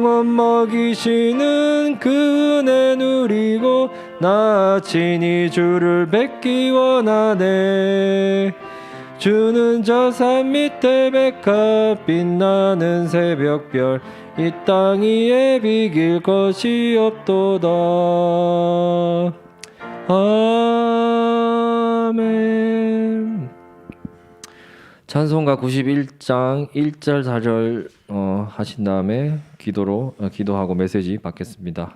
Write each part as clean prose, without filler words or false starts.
영원 먹이시는 그 은혜 누리고 나 친히 주를 뵙기 원하네. 주는 저 산 밑에 백합 빛나는 새벽별 이 땅 위에 비길 것이 없도다. 아멘. 찬송가 91장 1절 4절 하신 다음에 기도하고 메시지 받겠습니다.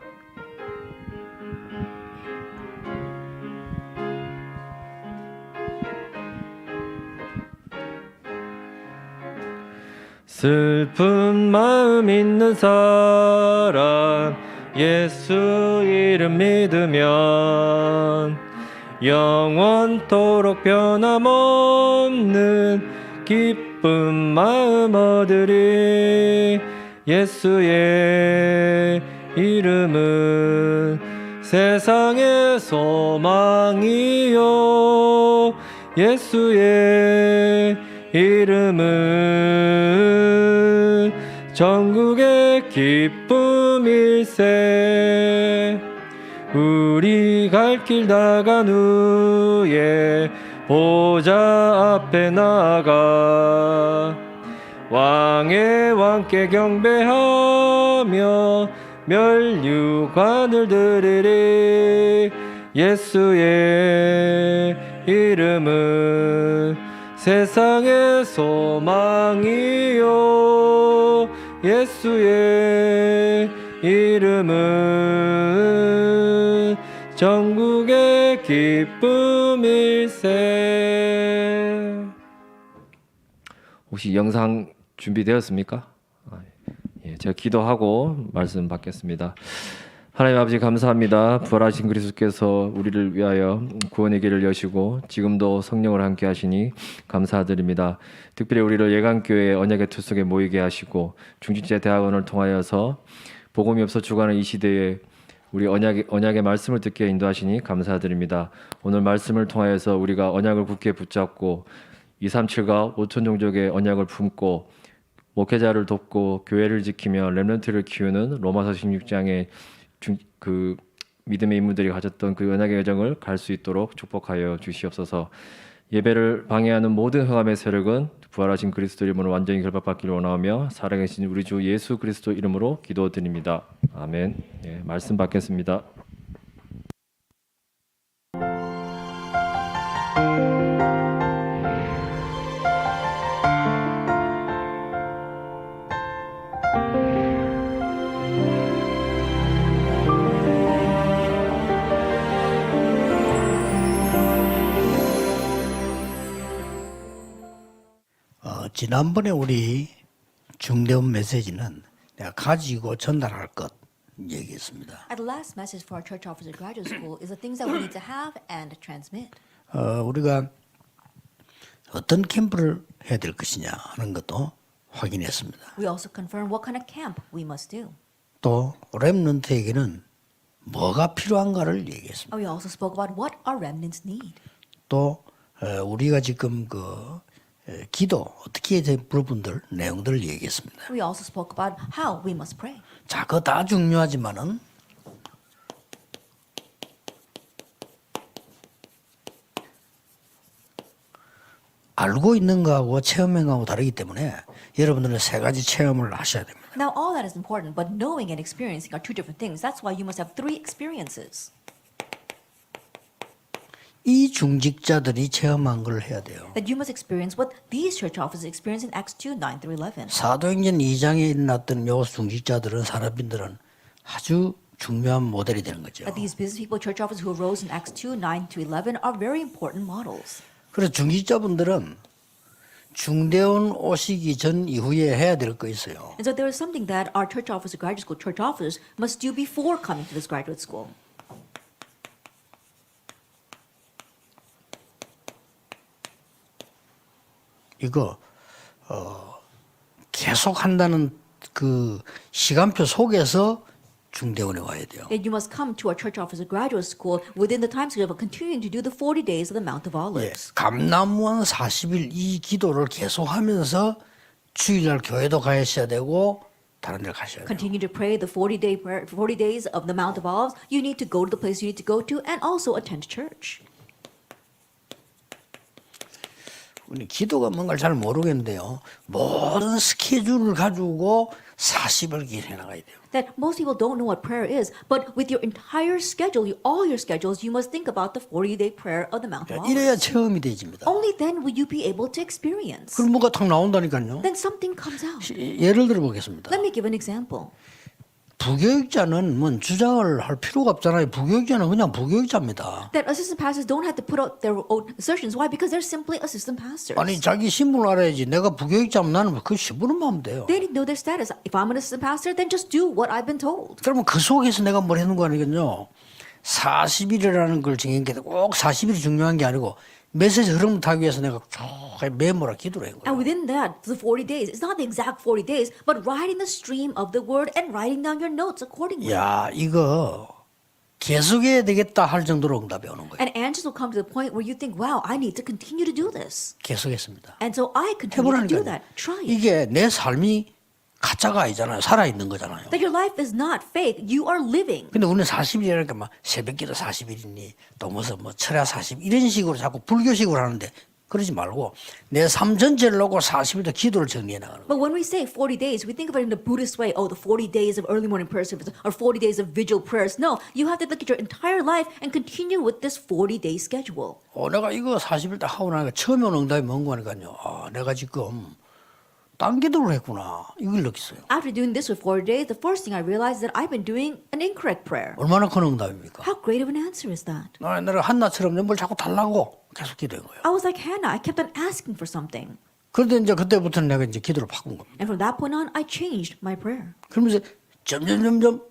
슬픈 마음 있는 사람 예수 이름 믿으면 영원토록 변함없는 기쁜 마음 얻으리. 예수의 이름은 세상의 소망이요 예수의 이름은 전국의 기쁨일세. 우리 갈 길 나간 후에 보좌 앞에 나가 왕의 왕께 경배하며 멸류관을 드리리. 예수의 이름은 세상의 소망이요 예수의 이름은 전국의 기쁨일세. 혹시 영상 준비되었습니까? 예, 제가 기도하고 말씀 받겠습니다. 하나님 아버지 감사합니다. 부활하신 그리스도께서 우리를 위하여 구원의 길을 여시고 지금도 성령을 함께 하시니 감사드립니다. 특별히 우리를 예광교회 언약의 틀 속에 모이게 하시고 중직자 대학원을 통하여서 복음이 없어 죽어가는 이 시대에 우리 언약의 말씀을 듣게 인도하시니 감사드립니다. 오늘 말씀을 통하여서 우리가 언약을 굳게 붙잡고 237과 5천 종족의 언약을 품고 목회자를 돕고 교회를 지키며 렘넌트를 키우는 로마서 16장의 그 믿음의 인물들이 가졌던 그 언약의 여정을 갈 수 있도록 축복하여 주시옵소서. 예배를 방해하는 모든 흑암의 세력은 부활하신 그리스도 이름으로 완전히 결박받기를 원하며 살아계신 우리 주 예수 그리스도 이름으로 기도드립니다. 아멘. 예, 말씀 받겠습니다. 지난번에 우리 중대원 메시지는 내가 가지고 전달할 것 얘기했습니다. At the last message for our church officer graduate school is the things that we need to have and transmit. 우리가 어떤 캠프를 해야 될 것이냐 하는 것도 확인했습니다. We also confirm what kind of camp we must do. 또 렘넌트에게는 뭐가 필요한가를 얘기했습니다. We also spoke about what our remnants need. 또 우리가 지금 기도 어떻게 해야 될 부분들 내용들을 얘기했습니다. We also spoke about how we must pray. 자, 그거 다 중요하지만은 알고 있는 거하고 체험한 거하고 다르기 때문에 여러분들은 세 가지 체험을 하셔야 됩니다. Now all that is important, but knowing and experiencing are two different things. That's why you must have three experiences. 이 중직자들이 체험한 걸 해야 돼요. That you must experience what these church officers experienced in Acts 2, 9 through 11. 사도행전 2장에 일어났던 요 중직자들은 사람들은 아주 중요한 모델이 되는 거죠. That these business people, church officers who arose in Acts 2, 9 to 11 are very important models. 그래서 중직자분들은 중대원 오시기 전 이후에 해야 될 거 있어요. And so there is something that our church officer graduate school church officers must do before coming to this graduate school. 이거 계속 한다는 그 시간표 속에서 중대원에 와야 돼요. That you must come to our church officer graduate school within the time schedule of continuing to do the 40 days of the Mount of 예, Olives. 감남원 40일 이 기도를 계속하면서 주일날 교회도 가셔야 되고 다른 데 가셔야 돼요. Continue to pray the 40-day prayer, 40 days of the Mount of Olives. You need to go to the place you need to go to and also attend church. 우리 기도가 뭔가를 잘 모르겠는데요. 모든 스케줄을 가지고 40일 기도해 나가야 돼요. That most people don't know what prayer is, but with your entire schedule, all your schedules, you must think about the 40-day prayer of the Mount of Olives. 이래야 체험이 되집니다. Only then will you be able to experience. 그럼 뭐가 탁 나온다니까요. Then something comes out. 예를 들어 보겠습니다. Let me give an example. 부교육자는 뭐 주장을 할 필요가 없잖아요. 부교육자는 그냥 부교육자입니다. That assistant pastors don't have to put out their own assertions. Why? Because they're simply assistant pastors. 아니 자기 신분을 알아야지. 내가 부교육자면 나는 그 신분만 하면 돼요. They need to know their status. If I'm an assistant pastor, then just do what I've been told. 그러면 그 속에서 내가 뭘 해놓은 거 아니겠요. 40일이라는 걸 정했는데 꼭 40일이 중요한 게 아니고 메시지 흐름 타기 위해서 내가 쭉 메모라 기도를 한 And 거예요. within that, the 40 days, it's not the exact 40 days, but writing the stream of the word and writing down your notes accordingly. 야 이거 계속해야 되겠다 할 정도로 응답이 오는 거예요. And answers will come to the point where you think, wow, I need to continue to do this. 계속했습니다. And so I continue to do 해보라니까요. that. Try it. 이게 내 삶이 가짜가 아니잖아요. 살아있는 거잖아요. That your life is not fake. You are living. 근데 우리는 40일이니까 막 새벽기도 40일이니 또 무슨 뭐 철야 40 이런 식으로 자꾸 불교식으로 하는데 그러지 말고 내 삶 전체를 놓고 40일도 기도를 정리해 나가는 거예요. But when we say 40 days, we think of it in the Buddhist way. Oh, the 40 days of early morning prayer service or 40 days of vigil prayers. No, you have to look at your entire life and continue with this 40-day schedule. 내가 이거 40일 딱 하고 나니까 처음에 오는 응답이 뭔가 하니까요. 내가 지금 딴 기도를 했구나. 이걸 느꼈어요. After doing this for 40 days, the first thing I realized is that I've been doing an incorrect prayer. 얼마나 큰 응답입니까? How great of an answer is that? 내가 한나처럼 뭘 자꾸 달라고 계속 기도한 거예요. I was like Hannah. I kept on asking for something. 그런데 이제 그때부터는 내가 이제 기도를 바꾼 겁니다. And from that point on, I changed my prayer. 그러면서 점점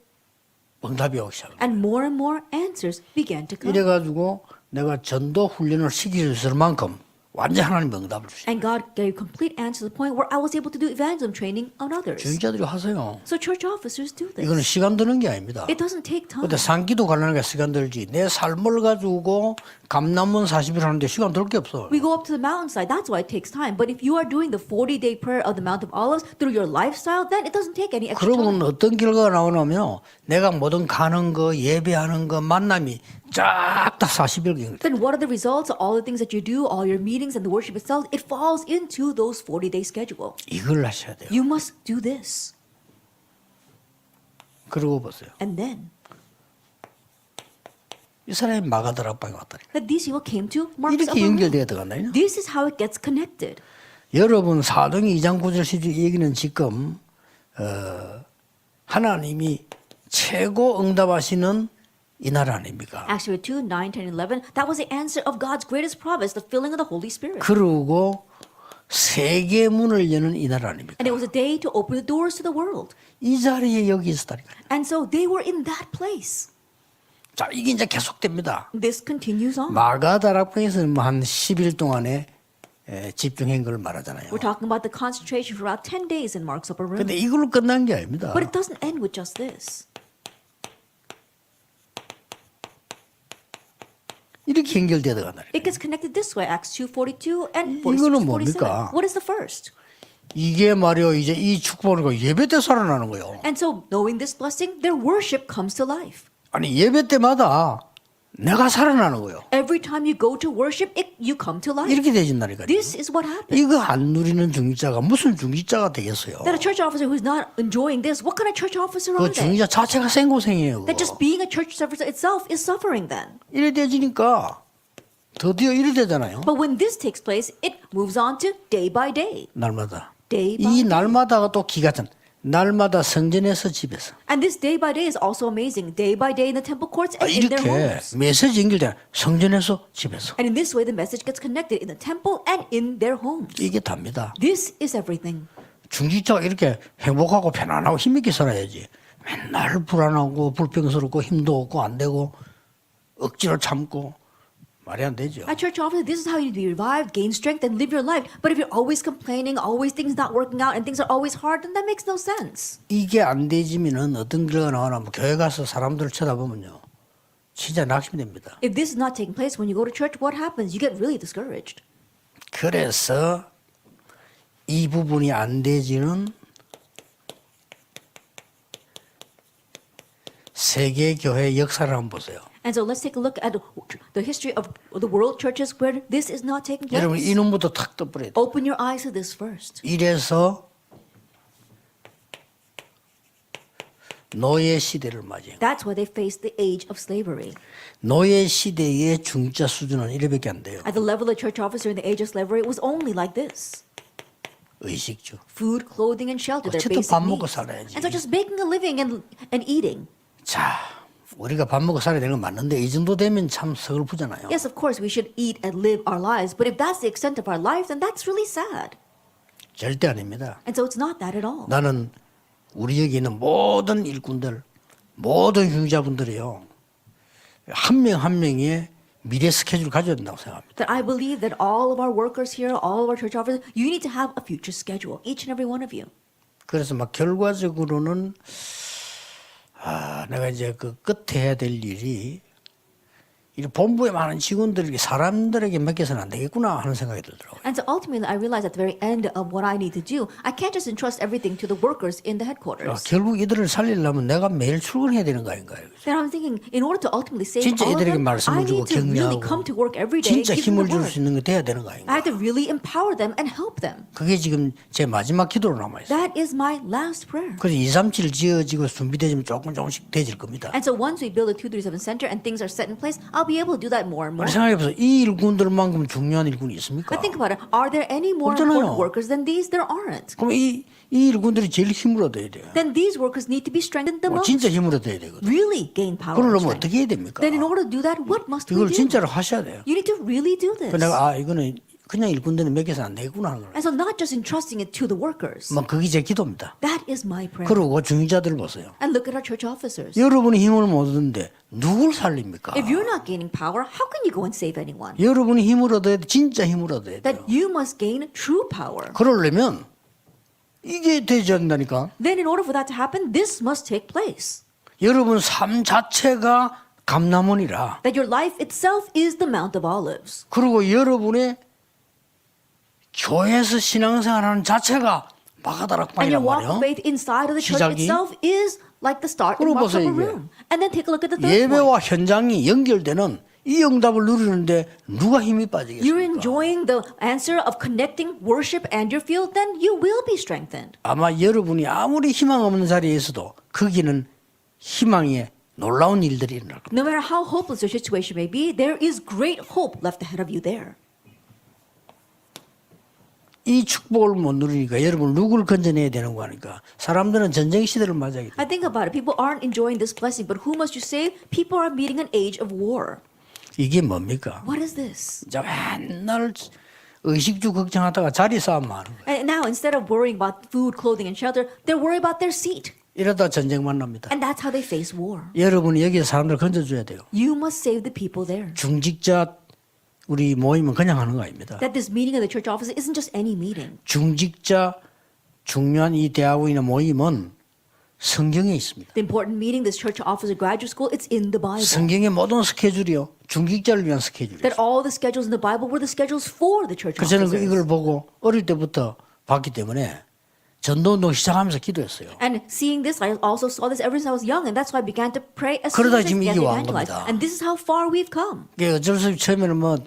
응답이 오기 시작합니다. And more answers began to come. 이래가지고 내가 전도 훈련을 시킬 만큼 완전 하나님 응답을 주시죠. And God gave complete answer to the point where I was able to do evangelism training on others. 주인자들이 하세요. So church officers do this. 이거는 시간 드는 게 아닙니다. It doesn't take time. 근데 산기도 가려니까 시간 들지. 내 삶을 가지고 감남문 40일 하는데 시간 들 게 없어. We go up to the mountainside. That's why it takes time. But if you are doing the 40-day prayer of the Mount of Olives through your lifestyle, then it doesn't take any extra time. 그러면 어떤 결과가 나오냐면 내가 뭐든 가는 거, 예배하는 거, 만남이 쫙 다 40일 경기. Then what are the results of all the things that you do, all your meetings and the worship itself? It falls into those 40-day schedule. 이걸 하셔야 돼요. You must do this. 그러고 보세요. And then 이 사람이 마가다락방에 왔다니. that these people came to Mark's 이렇게 upper room. 연결되어 들어간다요. This is how it gets connected. 여러분 사도행 2장 9절 10절 얘기는 지금 하나님이 최고 응답하시는 이 나라 아닙니까? Acts 2, 9, 10, 11, that was the answer of God's greatest promise, the filling of the Holy Spirit. 그리고 세계 문을 여는 이 나라 아닙니까? And it was a day to open the doors to the world. 이 자리에 여기 있었다니까. And so they were in that place. 자, 이게 이제 계속됩니다. This continues on. 마가다락방에서는 뭐 한 10일 동안에 집중한 걸 말하잖아요. We're talking about the concentration for about 10 days in Mark's upper room. 근데 이걸로 끝난 게 아닙니다. But it doesn't end with just this. 이렇게 연결되어 들어간다. It gets connected this way, Acts 2:42 and 이거는 46, 47. 뭡니까? What is the first? 이게 말이요, 이제 이 축복을 예배 때 살아나는 거예요. And so, knowing this blessing, their worship comes to life. 아니 예배 때마다 내가 살아나는 거예요. Every time you go to worship, you come to life. 이렇게 되진다니까요. This is what happens. 이거 안 누리는 중직자가 무슨 중직자가 되겠어요? That a church officer who's not enjoying this, what kind of church officer 그 are they? 중직자 자체가 생고생이에요. That just being a church officer itself is suffering then. 이래 되지니까 드디어 이래 되잖아요. But when this takes place, it moves on to day by day. 날마다. Day by 이 day. 날마다가 또 기가 찬. 날마다 성전에서 집에서. And this day by day is also amazing. Day by day in the temple courts and in their 이렇게 homes. 메시지 연결돼. 성전에서 집에서. And in this way, the message gets connected in the temple and in their homes. 이게 답니다. This is everything. 중직자가 이렇게 행복하고 편안하고 힘있게 살아야지. 맨날 불안하고 불평스럽고 힘도 없고 안 되고 억지로 참고 말이 안 되죠. At church office, this is how you be revived, gain strength, and live your life. But if you're always complaining, always things not working out, and things are always hard, then that makes no sense. 이게 안 되지면은 어떤 결과가 나오냐면 교회 가서 사람들을 쳐다보면요. 진짜 낙심됩니다. If this is not taking place when you go to church, what happens? You get really discouraged. 그래서 이 부분이 안 되지는 세계 교회 역사를 한번 보세요. And so let's take a look at the history of the world churches where this is not taking 여러분 place. 이놈부터 탁 떠버려야 돼. Open your eyes to this first. 이래서 노예 시대를 맞이해요. That's why they faced the age of slavery. 노예 시대의 중자 수준은 이래밖에 안 돼요. At the level of church officer in the age of slavery, it was only like this. 의식주. Food, clothing, and shelter, their 어쨌든 basic 밥 먹고 needs. 살아야지. And so just making a living and eating. 자, 우리가 밥 먹고 살아야 되는 건 맞는데 이 정도 되면 참 서글프잖아요. Yes, of course, we should eat and live our lives, but if that's the extent of our life, then that's really sad. 절대 아닙니다. And so it's not that at all. 나는 우리 여기 있는 모든 일꾼들, 모든 흉자분들이요. 한 명 한 명의 미래 스케줄을 가져야 된다고 생각합니다. That I believe that all of our workers here, all of our church officers, you need to have a future schedule, each and every one of you. 그래서 막 결과적으로는 내가 이제 그 끝에 해야 될 일이 이 본부에 많은 직원들에게 사람들에게 맡겨서는 안 되겠구나 하는 생각이 들더라고요. And so ultimately, I realized at the very end of what I need to do, I can't just entrust everything to the workers in the headquarters. 결국 이들을 살리려면 내가 매일 출근해야 되는 거 아닌가요? Then I'm thinking, in order to ultimately save 진짜 all of 이들에게 them, 말씀을 I 주고 need to really come 격려하고 to work every day, 진짜 give them 힘을 the 줄 word. 수 있는 게 돼야 되는 거 I 아닌가? have to really empower them and help them. 그게 지금 제 마지막 기도로 남아 있어요. That is my last prayer. 그래서 2, 3, 7 지어지고 준비되면 조금씩 되질 겁니다. And so once we build a 237 center and things are set in place, I'll be able to do that more and more. 생각해보세요. 이 일꾼들만큼 중요한 일꾼이 있습니까? But think about it. Are there any more 없잖아요. important workers than these? There aren't. 그럼 이 일꾼들이 제일 힘을 얻어야 돼요. Then these workers need to be strengthened the most. 진짜 힘을 얻어야 되거든요. Really gain power and 그러려면 strength. 어떻게 해야 됩니까? Then in order to do that, what must we 이걸 do? 진짜로 하셔야 돼요. You need to really do this. 내가 이거는 그냥 일꾼들은 맡겨서 안 되겠구나 하는 거예요. And so not just entrusting it to the workers. 뭐 그게 제 기도입니다. That is my prayer. 그리고 중위자들 보세요. And look at our church officers. 여러분이 힘을 못 얻는데 누굴 살립니까? If you're not gaining power, how can you go and save anyone? 여러분이 힘을 얻어야 돼. 진짜 힘을 얻어야 돼요. That you must gain true power. 그러려면 이게 되지 않는다니까. Then in order for that to happen, this must take place. 여러분 삶 자체가 감람원이라. That your life itself is the Mount of Olives. 그리고 여러분의 교회에서 신앙생활하는 자체가 And 마가다락방이란 your walk 말이에요. of faith inside of the church 시작이? itself is like the start and 그러고 box of a 보세요, 이게. room. And then take a look at the third point. 예배와 현장이 연결되는 이 응답을 누리는데 누가 힘이 You're 빠지겠습니까? enjoying the answer of connecting worship and your field, then you will be strengthened. 아마 여러분이 아무리 희망 없는 자리에 있어도 거기는 희망의 놀라운 일들이 일어날 겁니다. No matter how hopeless your situation may be, there is great hope left ahead of you there. 이 축복을 못 누리니까 여러분 누굴 건져내야 되는 거 아니까 사람들은 전쟁 시대를 맞이하게 돼요. I think about it. People aren't enjoying this blessing, but who must you save? People are meeting an age of war. 이게 뭡니까? What is this? 이제 맨날 의식주 걱정하다가 자리 싸움만 하는 거예요. And now, instead of worrying about food, clothing, and shelter, they're worried about their seat. 이러다 전쟁 만납니다. And that's how they face war. 여러분이 여기서 사람들 건져줘야 돼요. You must save the people there. 중직자 우리 모임은 그냥 하는 거 아닙니다. That this meeting of the church office isn't just any meeting. 중직자 중요한 이 대학원이나 모임은 성경에 있습니다. The important meeting, this church officer graduate school, it's in the Bible. 성경의 모든 스케줄이요. 중직자를 위한 스케줄이에요. That all the schedules in the Bible were the schedules for the church 그래서 저는 officers. 이걸 보고 어릴 때부터 봤기 때문에 전도운동 시작하면서 기도했어요. And seeing this, I also saw this ever since I was young, and that's why I began to pray as soon 그러다 as I 지금 began 이게 to 온 evangelize. 겁니다. And this is how far we've come. 어쩔 수 없이 처음에는 뭐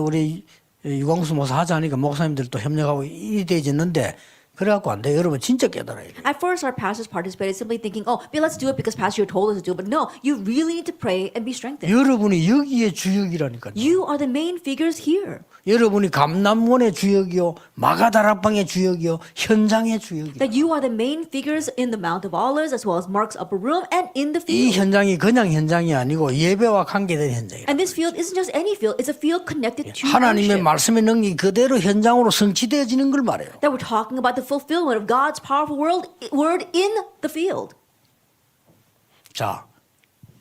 우리 유광수 목사 하자 하니까 목사님들도 협력하고 이래 되졌는데 그래갖고 안 돼요. 여러분 진짜 깨달아야 돼요. At first, our pastors participated simply thinking, oh, but let's do it because pastor told us to do it. But no, you really need to pray and be strengthened. 여러분이 여기에 주역이라니까요. You are the main figures here. 여러분이 감남원의 주역이요, 마가다락방의 주역이요, 현장의 주역이요. That you are the main figures in the Mount of Olives as well as Mark's upper room and in the 이 field. 현장이 그냥 현장이 아니고 예배와 관계된 현장이에요. And this field isn't just any field, it's a field connected to 하나님의 worship. 말씀의 능력이 그대로 현장으로 성취되어지는 걸 말해요. That we're talking about the fulfillment of God's powerful word in the field. 자,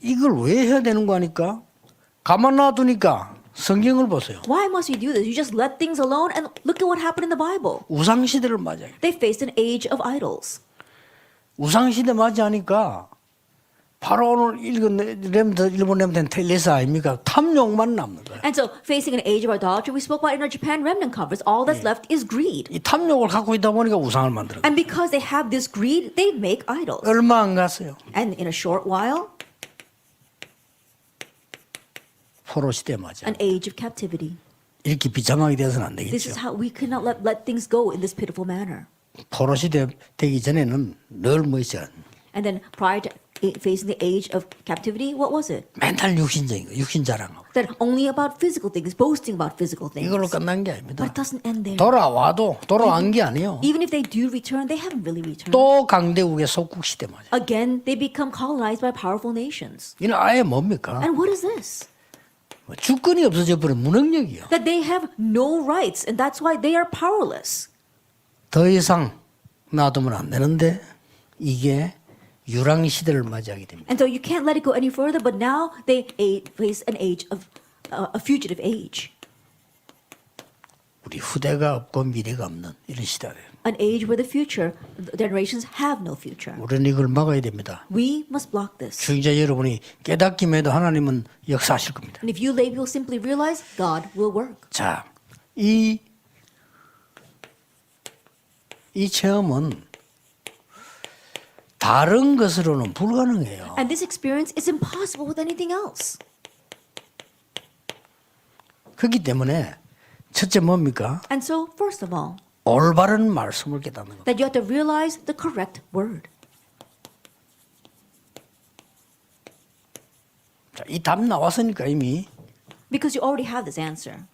이걸 왜 해야 되는 거 아니까? 가만 놔두니까 성경을 보세요. Why must we do this? You just let things alone and look at what happened in the Bible. 우상시대를 맞아요. They faced an age of idols. 우상시대 맞이하니까 바로 오늘 읽은 일본 렘넌트 텔레사 아닙니까? 탐욕만 남는 거예요. And so, facing an age of idolatry, we spoke about in our Japan Remnant Conference, all that's left is greed. 이 탐욕을 갖고 있다 보니까 우상을 만들어. And because they have this greed, they make idols. 얼마 안 갔어요. And in a short while, 포로 시대 맞아. an age of captivity. 이렇게 비참하게 되어서는 안 This 되겠죠. is how we cannot let things go in this pitiful manner. 포로 시대 되기 전에는 늘 뭐 있어요? And then prior to facing the age of captivity, what was it? 맨날 육신적인 거, 육신 자랑하고. That only about physical things, boasting about physical things. 이걸로 끝난 게 But 아닙니다. it doesn't end there. 돌아와도 돌아온 게 아니에요. Even if they do return, they haven't really returned. 또 강대국의 속국 시대 맞아. Again, they become colonized by powerful nations. 이는 아예 뭡니까? And what is this? 주권이 없어져 버린 무능력이요. That they have no rights, and that's why they are powerless. 더 이상 놔두면 안 되는데 이게 유랑 시대를 맞이하게 됩니다. And so you can't let it go any further, but now they face an age of a fugitive age. 우리 후대가 없고 미래가 없는 이런 시대예요. An age where the future generations have no future. 우리는 이걸 막아야 됩니다. We must block this. 주의자 여러분이 깨닫기만 해도 하나님은 역사하실 겁니다. And if you lay people simply realize, God will work. 자, 이 체험은 다른 것으로는 불가능해요. And this experience is impossible with anything else. 그렇기 때문에 첫째 뭡니까? And so, first of all, 올바른 말씀을 깨닫는 것. that you have to realize the correct word. 자, 이 답 나왔으니까 이미 Because you already have this answer.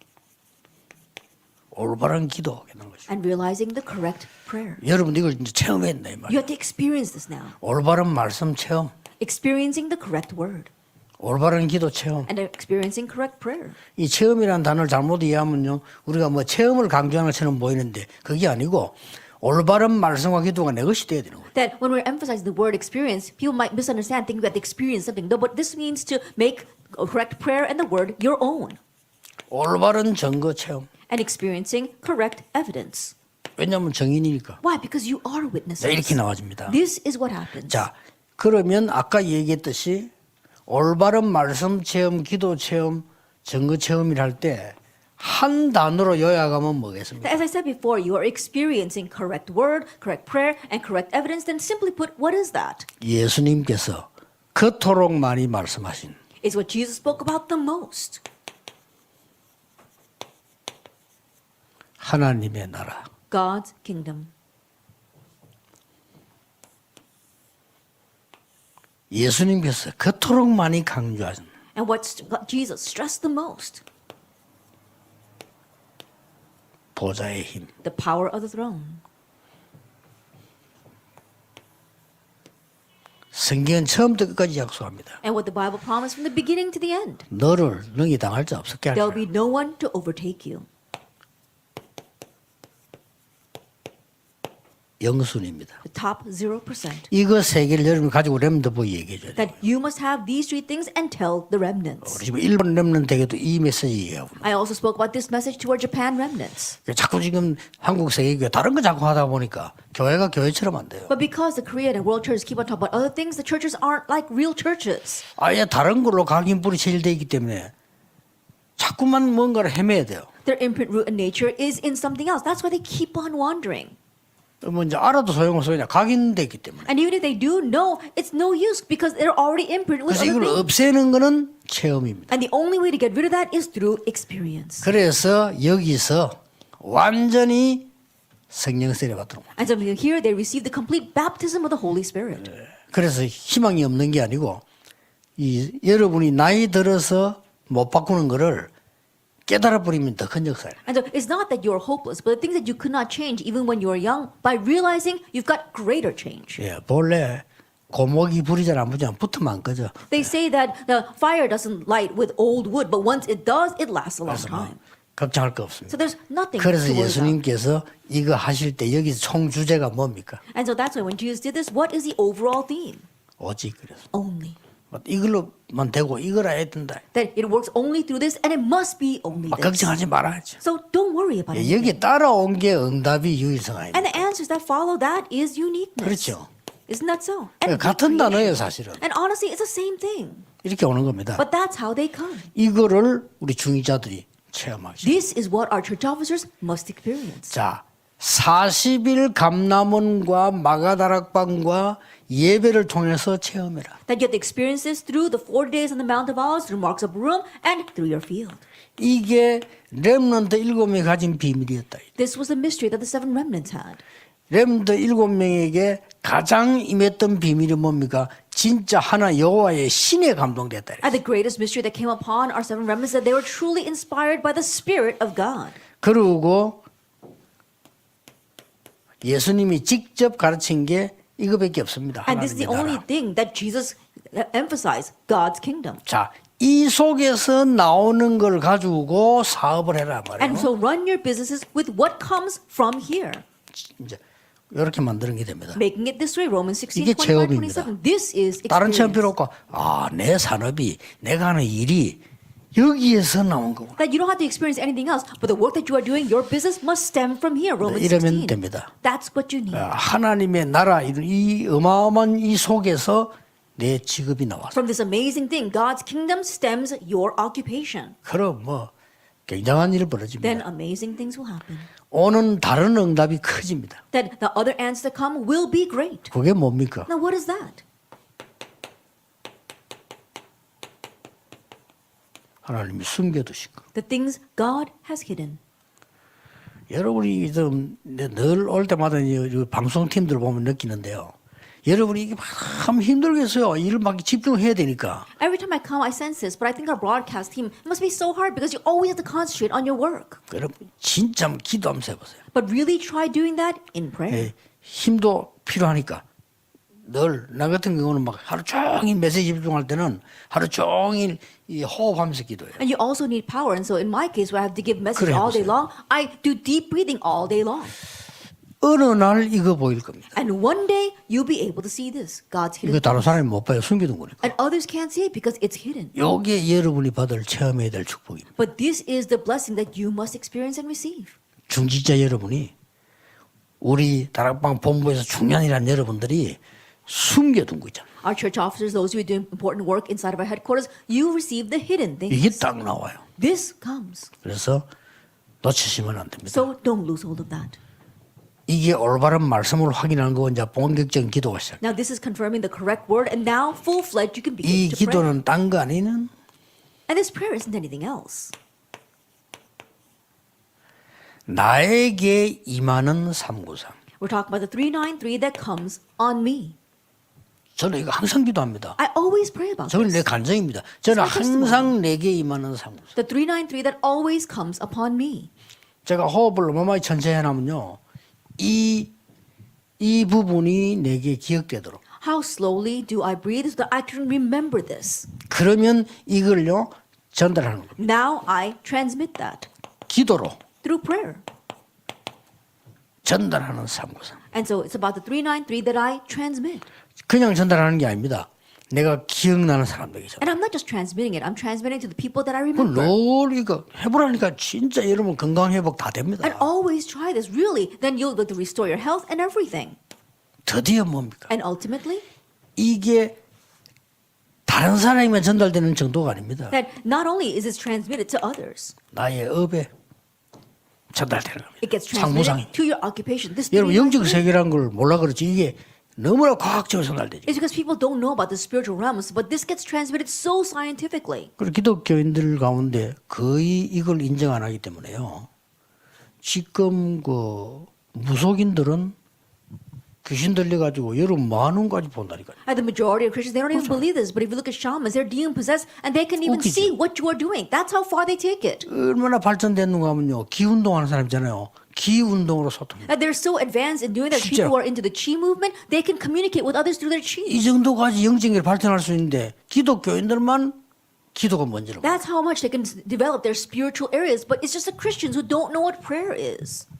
올바른 기도 깨닫는 것이. And realizing the correct prayer. 여러분 이걸 이제 체험했네 이 You 말이에요. have to experience this now. 올바른 말씀 체험, Experiencing the correct word. 올바른 기도 체험. And experiencing correct prayer. 이 체험이라는 단어를 잘못 이해하면요, 우리가 뭐 체험을 강조하는 것처럼 보이는데 그게 아니고 올바른 말씀과 기도가 내 것이 돼야 되는 거예요. That when we're emphasizing the word experience, people might misunderstand, thinking that they experience something. No, but this means to make a correct prayer and the word your own. 올바른 증거 체험. And experiencing correct evidence. 왜냐하면 증인이니까. Why? Because you are witnesses. 자, 이렇게 나와집니다. This is what happens. 자, 그러면 아까 얘기했듯이 올바른 말씀 체험, 기도 체험, 증거 체험이라 할 때 한 단어로 요약하면 뭐겠습니까? As I said before, you are experiencing correct word, correct prayer, and correct evidence. Then simply put, what is that? 예수님께서 그토록 많이 말씀하신 It's what Jesus spoke about the most. 하나님의 나라. God's kingdom. 예수님께서 그토록 많이 강조하신 And what Jesus stressed the most? 보좌의 힘. The power of the throne. 성경은 처음부터 끝까지 약속합니다. And what the Bible promised from the beginning to the end. 너를 능히 당할 자 없었게 할 There'll 거야. be no one to overtake you. 영순입니다. The top 0%. 이거 세 개를 여러분 가지고 렘더 보이 얘기해 줘야 돼요. That you must have these three things and tell the remnants. 우리 지금 일본 렘넌트에게도 이 메시지 얘기하고 I also spoke about this message to our Japan remnants. 자꾸 지금 한국 세계교회 다른 거 자꾸 하다 보니까 교회가 교회처럼 안 돼요. But because the Korean and world churches keep on talking about other things, the churches aren't like real churches. 아예 다른 걸로 각인뿔이 체질되어 있기 때문에 자꾸만 뭔가를 헤매야 돼요. Their imprint, root, and nature is in something else. That's why they keep on wandering. 뭐 이제 알아도 소용없어요. 각인되어 있기 때문에. And even if they do know, it's no use because they're already imprinted with 그래서 other 이걸 things. 없애는 거는 체험입니다. And the only way to get rid of that is through experience. 그래서 여기서 완전히 성령 세례 받도록. And so here they receive the complete baptism of the Holy Spirit. 그래서 희망이 없는 게 아니고 이 여러분이 나이 들어서 못 바꾸는 거를 깨달아 버리면 더 큰 역사예요. And so it's not that you're hopeless, but the things that you could not change even when you were young, by realizing you've got greater change. 예, 본래 고목이 불이 잘 안 붙으면 붙으면 안 꺼져. They say that the fire doesn't light with old wood, but once it does, it lasts a long 그래서 뭐 time. 걱정할 거 So 없습니다. there's nothing to 그래서 worry about. 예수님께서 이거 하실 때 여기서 총 주제가 뭡니까? And so that's why when Jesus did this, what is the overall theme? 오직 그래서 Only. 이걸로만 되고 이걸 해야 된다. That it works only through this, and it must be only this. 걱정하지 말아야죠. So don't worry about it. 여기 따라온 게 응답이 유일성아입니다. And the answers that follow that is uniqueness. 그렇죠. Isn't that so? 같은 단어예요, 사실은. And honestly, it's the same thing. 이렇게 오는 겁니다. But that's how they come. 이거를 우리 중위자들이 체험하시죠. This is what our church officers must experience. 자, 40일 감람원과 마가다락방과 예배를 통해서 체험해라. That you have to experience this through the 40 days on the Mount of Olives, through Mark's upper room, and through your field. 이게 렘넌트 7명이 가진 비밀이었다. This was the mystery that the 7 remnants had. 렘넌트 7명에게 가장 임했던 비밀이 뭡니까? 진짜 하나 여호와의 신에 감동됐다. And the greatest mystery that came upon our 7 remnants is that they were truly inspired by the Spirit of God. 그리고 예수님이 직접 가르친 게 이거밖에 없습니다. And this is the only 하나님의 나라. thing that Jesus emphasized, God's kingdom. 자, 이 속에서 나오는 걸 가지고 사업을 해라 말이에요. And so run your businesses with what comes from here. 이제 이렇게 만드는 게 됩니다. Making it this way, Romans 16, 이게 25, 체험입니다. 27. This is 다른 체험 필요 experience. 없고 내 산업이 내가 하는 일이 여기에서 나온 거구나. That you don't have to experience anything else, but the work that you are doing, your business must stem from here, Romans 이러면 16. 됩니다. That's what you need. 하나님의 나라 이 어마어마한 이 속에서 내 직업이 나왔어. From this amazing thing, God's kingdom stems your occupation. 그럼 굉장한 일이 Then 벌어집니다. amazing things will happen. 오는 다른 응답이 커집니다. Then the other answers that come will be great. 그게 뭡니까? Now what is that? 하나님이 숨겨두신 거. The things God has hidden. 여러분이 늘 올 때마다 이 방송팀들 보면 느끼는데요. 여러분이 이게 참 힘들겠어요. 일을 막 집중해야 되니까. Every time I come, I sense this, but I think our broadcast team it must be so hard because you always have to concentrate on your work. 여러분 진짜 기도하면서 해보세요. But really try doing that in prayer. 힘도 필요하니까 늘 나 같은 경우는 막 하루 종일 메시지 집중할 때는 하루 종일 이 호흡하면서 기도해요. And you also need power. And so in my case, where I have to give message 그래 all day 보세요. long, I do deep breathing all day long. 어느 날 이거 보일 겁니다. And one day you'll be able to see this, God's 이거 hidden. 다른 사람이 못 봐요. 숨겨둔 거니까. And others can't see it because it's hidden. 이게 여러분이 받을 체험해야 될 축복입니다. But this is the blessing that you must experience and receive. 중직자 여러분이 우리 다락방 본부에서 중요한 일한 여러분들이 숨겨둔 거 있잖아요. Our church officers, those who are doing important work inside of our headquarters, you receive the hidden 이게 things. 딱 나와요. This comes. 그래서 놓치시면 안 됩니다. So don't lose hold of that. 이게 올바른 말씀을 확인하는 거 이제 본격적인 기도가 시작. Now this is confirming the correct word, and now full-fledged you can 이 begin to pray. 기도는 딴 거 아니는 And this prayer isn't anything else. 나에게 임하는 393. We're talking about the 393 that comes on me. 저는 이거 항상 기도합니다. I always pray about 저는 내 this. 간증입니다. 저는 It's my testimony. 항상 내게 임하는 393. The 393 that always comes upon me. 제가 호흡을 어마어마하게 천천히 해놓으면요. 이 부분이 내게 기억되도록. How slowly do I breathe so that I can remember this? 그러면 이걸요 전달하는 겁니다. Now I transmit that 기도로 through prayer. 전달하는 393. And so it's about the 393 that I transmit. 그냥 전달하는 게 아닙니다. 내가 기억나는 사람들에게 전달. And I'm not just transmitting it. I'm transmitting to the people that I 그걸 remember. 늘 이거 해보라니까 진짜 여러분 건강 회복 다 됩니다. And always try this. Really, then you'll be able to restore your health and everything. 드디어 뭡니까? And ultimately, 이게 다른 사람에게만 전달되는 정도가 아닙니다. that not only is this transmitted to others, 나의 업에 전달되는 겁니다. it gets 상무상이. transmitted to your occupation. This 여러분 영적 393 세계라는 걸 몰라 그렇지 이게 너무나 과학적으로 전달되죠. is because people don't know about the spiritual realms, but this gets transmitted so scientifically. 그리고 기독교인들 가운데 거의 이걸 인정 안 하기 때문에요. 지금 그 무속인들은 귀신 들려가지고 여러분 만원까지 본다니까요. And the majority of Christians, they don't even believe this. But if you look at shamans, they're demon possessed and they can even 웃기죠. see what you are doing. That's how far they take it. 얼마나 발전됐는가 하면요. 기운동하는 사람 있잖아요. 기운동으로 소통해요. And they're so advanced in doing that. 진짜로. People who are into the chi movement, they can communicate with others through their chi. 이 정도까지 영적인 게 발전할 수 있는데 기독교인들만 기도가 뭔지를 몰라요. That's how much they can develop their spiritual areas. But it's just the Christians who don't know what prayer is.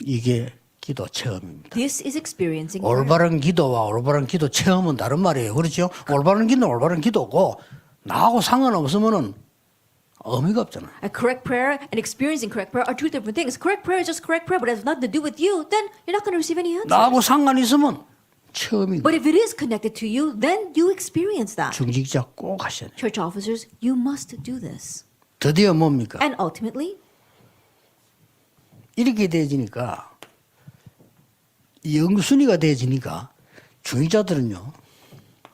이게 기도 체험입니다. This is experiencing prayer. 올바른 기도와 올바른 기도 체험은 다른 말이에요. 그렇죠? 올바른 기도는 올바른 기도고 나하고 상관없으면은 의미가 없잖아요. A correct prayer and experiencing correct prayer are two different things. Correct prayer is just correct prayer, but it has nothing to do with you. Then you're not going to receive any answers. 나하고 상관 있으면 체험이고 But if it is connected to you, then you experience that. 중직자 꼭 하셔야 돼요. Church officers, you must do this. 드디어 뭡니까? And ultimately, 이렇게 되어지니까 영순위가 되어지니까 중위자들은요.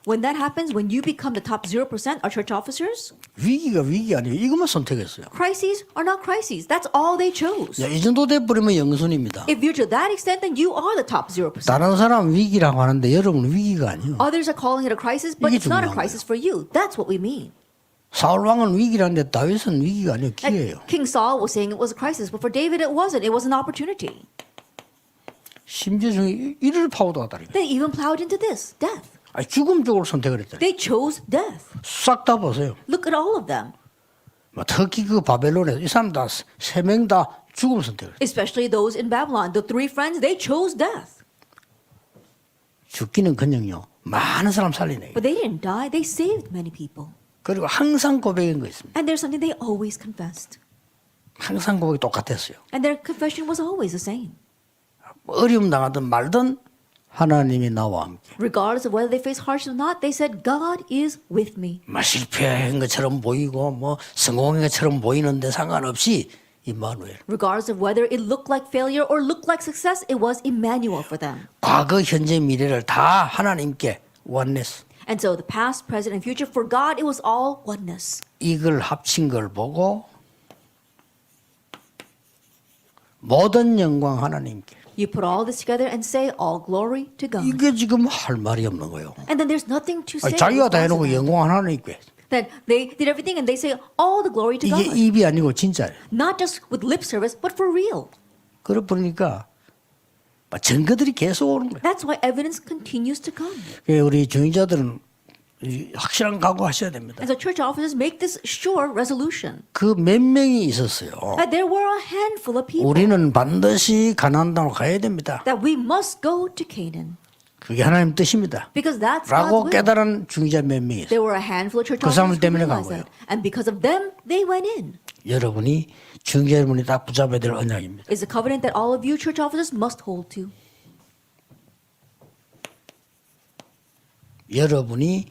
When that happens, when you become the top 0%, our church officers, 위기가 위기 아니에요. 이것만 선택했어요. crises are not crises. That's all they chose. 야, 이 정도 돼버리면 영순입니다. If you're to that extent, then you are the top 0%. 다른 사람 위기라고 하는데 여러분은 위기가 아니에요. Others are calling it a crisis, but 이게 it's not a 중요한 crisis for you. That's what we mean. 사울 왕은 위기라는데 다윗은 위기가 아니에요. And 기회예요. King Saul was saying it was a crisis, but for David it wasn't. It was an opportunity. 심지어 중에 이를 파고도 하다니까. They even plowed into this, death. 죽음 쪽으로 선택을 했다. They chose death. 싹 다 보세요. Look at all of them. 특히 그 바벨론에 이 사람 다 세 명 다 죽음 선택을. Especially those in Babylon. The three friends, they chose death. 죽기는 그냥요. 많은 사람 살리네. But they didn't die. They saved many people. 그리고 항상 고백인 거 있습니다. And there's something they always confessed. 항상 고백이 똑같았어요. And their confession was always the same. 어려움 당하든 말든 하나님이 나와 함께. Regardless of whether they face hardship or not, they said, God is with me. 실패한 것처럼 보이고 성공한 것처럼 보이는데 상관없이 임마누엘. Regardless of whether it looked like failure or looked like success, it was Emmanuel for them. 과거, 현재, 미래를 다 하나님께 원냈어. And so the past, present, and future, for God, it was all oneness. 이걸 합친 걸 보고 모든 영광 하나님께. You put all this together and say, all glory to God. 이게 지금 할 말이 없는 거예요. And then there's nothing to say. 자기가 다 in response to 해놓고 that. 영광 하나님께. Then they did everything and they say, all the glory to 이게 God. 입이 아니고 진짜예요. Not just with lip service, but for real. 그러고 보니까 증거들이 계속 오는 거예요. That's why evidence continues to come. 우리 중위자들은 확실한 각오하셔야 됩니다. And so church officers make this sure resolution. 그 몇 명이 있었어요. That there were a handful of people. 우리는 반드시 가나안 땅으로 가야 됩니다. That we must go to Canaan. 그게 하나님 뜻입니다. Because that's 라고 God's will. 깨달은 중위자 몇 명이 있어요. There were a handful of church 그 officers 사람들 who 때문에 간 realized 거예요. that. And because of them, they went in. 여러분이 중위자 여러분이 다 붙잡아야 될 언약입니다. It's a covenant that all of you church officers must hold to. 여러분이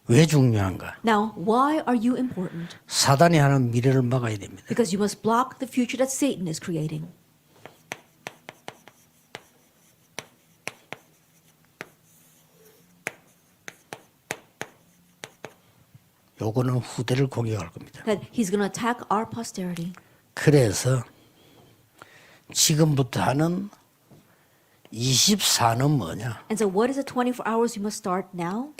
왜 중요한가? Now, why are you important? 사단이 하는 미래를 막아야 됩니다. Because you must block the future that Satan is creating. 요거는 후대를 공격할 겁니다. That he's going to attack our posterity. 그래서 지금부터 하는 24는 뭐냐? And so what is the 24 hours you must start now?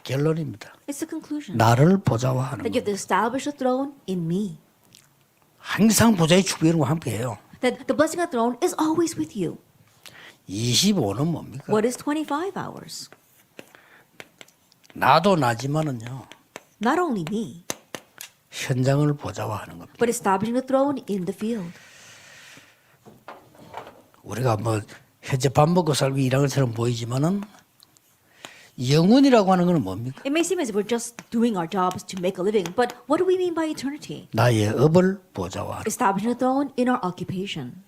결론입니다. It's the conclusion. 나를 보좌화하는 That you have to establish a throne in me. 항상 보좌의 축복과 함께해요. That the blessing of the throne is always with you. 25는 뭡니까? What is 25 hours? 나도 나지만은요. Not only me, 현장을 보좌화하는 겁니다. but establishing the throne in the field. 우리가 현재 밥 먹고 살고 일하는 것처럼 보이지만은 영혼이라고 하는 건 뭡니까? It may seem as if we're just doing our jobs to make a living, but what do we mean by eternity? 나의 업을 보좌화하는. Establishing a throne in our occupation.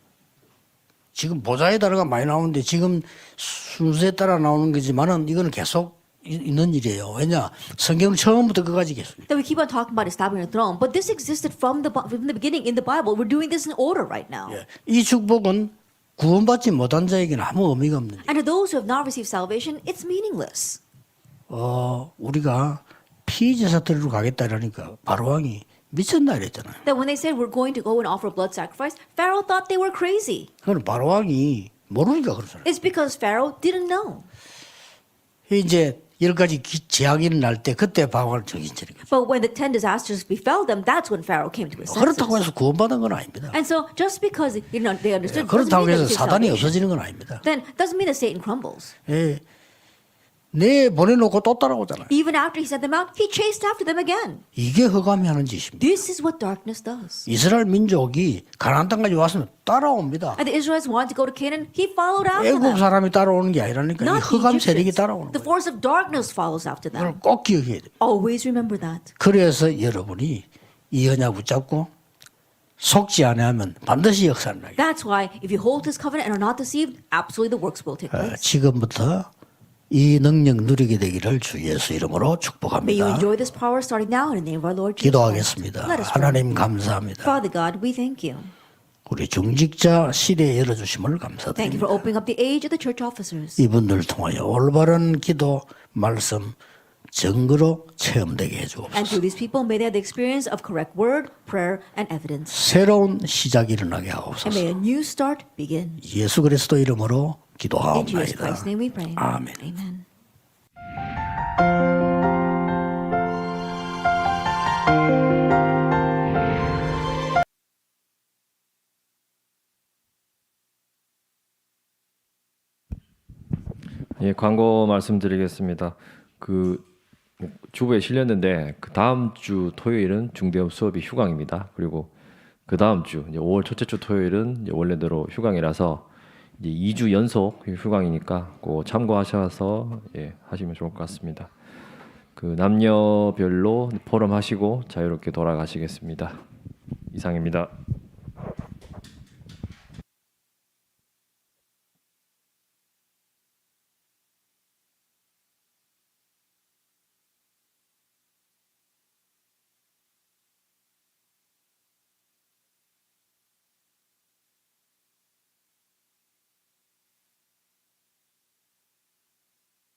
지금 보좌의 단어가 많이 나오는데 지금 순서에 따라 나오는 거지만은 이거는 계속 있는 일이에요. 왜냐? 성경은 처음부터 끝까지 계속. That we keep on talking about establishing a throne, but this existed from the beginning in the Bible. We're doing this in order right now. 이 축복은 구원받지 못한 자에게는 아무 의미가 없는 일. And to those who have not received salvation, it's meaningless. 우리가 피제사 드리러 가겠다 이러니까 바로 왕이 미쳤나 이랬잖아요. That when they said we're going to go and offer blood sacrifice, Pharaoh thought they were crazy. 그건 바로 왕이 모르니까 그러잖아요. It's because Pharaoh didn't know. 이제 10가지 재앙이 날 때 그때 바로를 정신 차리고. But when the 10 disasters befell them, that's when Pharaoh came to his 그렇다고 senses. 해서 구원받은 건 아닙니다. And so just because they understood, doesn't 그렇다고 mean 해서 that 사단이 salvation. 없어지는 건 아닙니다. Then doesn't mean that Satan crumbles. 내 보내놓고 또 따라오잖아요. Even after he sent them out, he chased after them again. 이게 흑암이 하는 짓입니다. This is what darkness does. 이스라엘 민족이 가나안 땅까지 왔으면 따라옵니다. And the Israelites wanted to go to Canaan, he followed after 애국 them. 사람이 따라오는 게 아니라니까 이 Not the 흑암 세력이 Egyptians. 따라오는 The 거예요. force of darkness follows after 그걸 them. 꼭 기억해야 돼요. Always remember that. 그래서 여러분이 이 언약 붙잡고 속지 않으면 반드시 역사를 나게. That's why if you hold this covenant and are not deceived, absolutely the works will take place. 지금부터 이 능력 누리게 되기를 주 예수 이름으로 May you 축복합니다. enjoy this power starting now in the name of our Lord Jesus Christ. 기도하겠습니다. Let us pray. 하나님 감사합니다. Father God, we thank you. 우리 중직자 시대에 열어주심을 Thank you 감사드립니다. for opening up the age of the church officers. 이분들 통하여 올바른 기도, 말씀, 증거로 체험되게 And 해주옵소서. through these people, may they have the experience of correct word, prayer, and evidence. 새로운 시작이 일어나게 And 하옵소서. may a new start begin. 예수 그리스도 이름으로 In Jesus 기도하옵나이다. Christ's name we pray. 아멘. Amen. 예, 광고 말씀드리겠습니다. 그 주부에 실렸는데 그 다음 주 토요일은 중대업 수업이 휴강입니다. 그리고 그 다음 주 이제 5월 첫째 주 토요일은 이제 원래대로 휴강이라서 이제 2주 연속 휴강이니까 꼭 참고하셔서 예, 하시면 좋을 것 같습니다. 그 남녀별로 포럼 하시고 자유롭게 돌아가시겠습니다. 이상입니다.